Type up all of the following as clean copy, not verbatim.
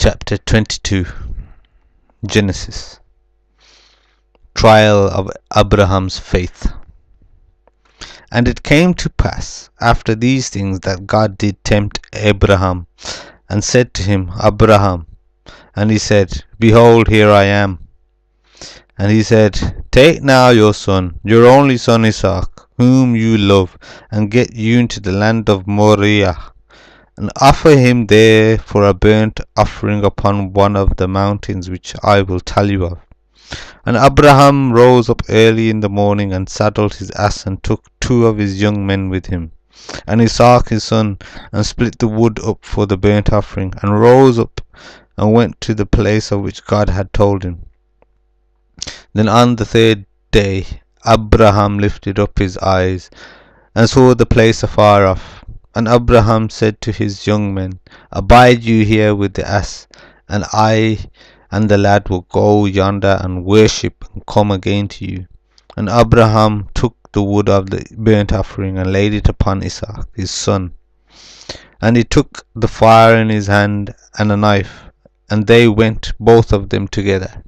Chapter 22. Genesis. Trial of Abraham's faith. And it came to pass after these things that God did tempt Abraham, and said to him, Abraham. And he said, Behold, here I am. And he said, Take now your son, your only son Isaac, whom you love, and get you into the land of Moriah, and offer him there for a burnt offering upon one of the mountains which I will tell you of. And Abraham rose up early in the morning, and saddled his ass, and took 2 of his young men with him, and Isaac his son, and split the wood up for the burnt offering, and rose up, and went to the place of which God had told him. Then on the 3rd day Abraham lifted up his eyes, and saw the place afar off. And Abraham said to his young men, Abide you here with the ass, and I and the lad will go yonder and worship, and come again to you. And Abraham took the wood of the burnt offering, and laid it upon Isaac his son. And he took the fire in his hand, and a knife, and they went both of them together.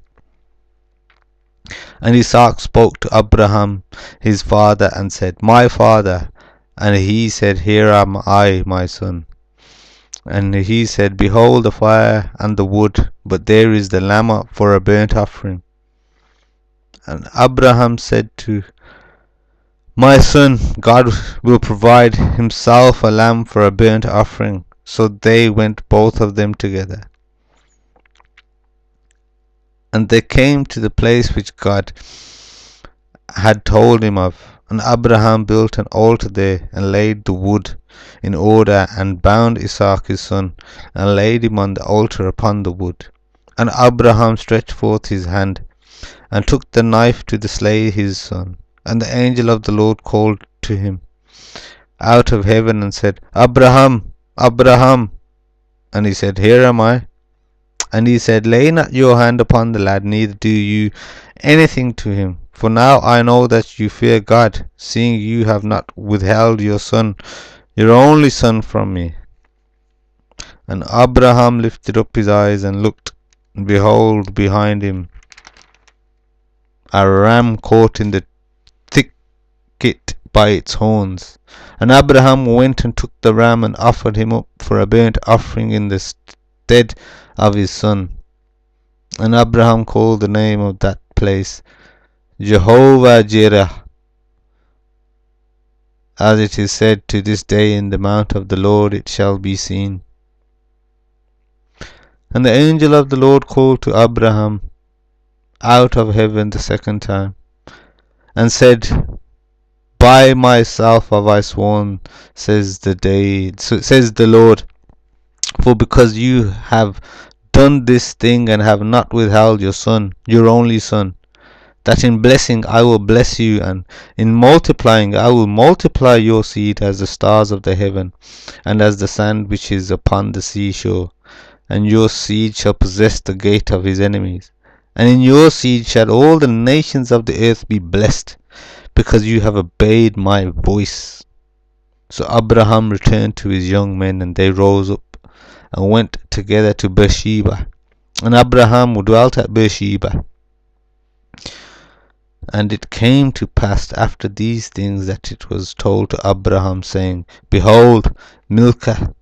And Isaac spoke to Abraham his father, and said, My father. And he said, Here am I, my son. And he said, Behold the fire and the wood, but there is the lamb for a burnt offering. And Abraham said to My son, God will provide himself a lamb for a burnt offering. So they went both of them together. And they came to the place which God had told him of. And Abraham built an altar there, and laid the wood in order, and bound Isaac his son, and laid him on the altar upon the wood. And Abraham stretched forth his hand, and took the knife to slay his son. And the angel of the Lord called to him out of heaven, and said, Abraham, Abraham. And he said, Here am I. And he said, Lay not your hand upon the lad, neither do you anything to him. For now I know that you fear God, seeing you have not withheld your son, your only son, from me. And Abraham lifted up his eyes, and looked, and behold, behind him a ram caught in the thicket by its horns. And Abraham went and took the ram, and offered him up for a burnt offering in the stead of his son. And Abraham called the name of that place Jehovah Jireh, as it is said, to this day, in the mount of the Lord it shall be seen. And the angel of the Lord called to Abraham out of heaven the 2nd time, and said, By myself have I sworn, says the Lord, for because you have done this thing, and have not withheld your son, your only son, that in blessing I will bless you, and in multiplying I will multiply your seed as the stars of the heaven, and as the sand which is upon the seashore. And your seed shall possess the gate of his enemies. And in your seed shall all the nations of the earth be blessed, because you have obeyed my voice. So Abraham returned to his young men, and they rose up, and went together to Beersheba. And Abraham dwelt at Beersheba. And it came to pass after these things that it was told to Abraham, saying, Behold, Milcah,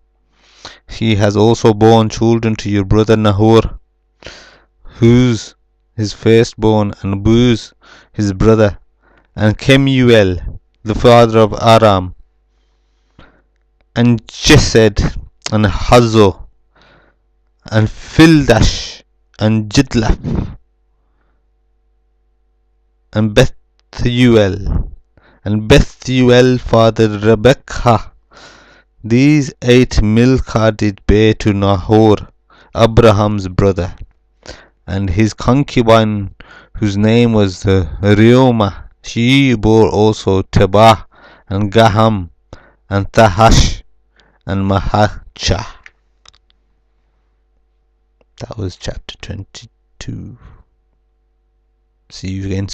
she has also borne children to your brother Nahor, Huz his firstborn, and Buz his brother, and Kemuel the father of Aram, and Chesed, and Hazo, and Fildash, and Jidlaph, and Bethuel, and Bethuel fathered Rebekah. These 8 Milcah did bear to Nahor, Abraham's brother, and his concubine, whose name was Reumah. She bore also Tebah, and Gaham, and Tahash, and Mahachah. That was chapter 22. See you again.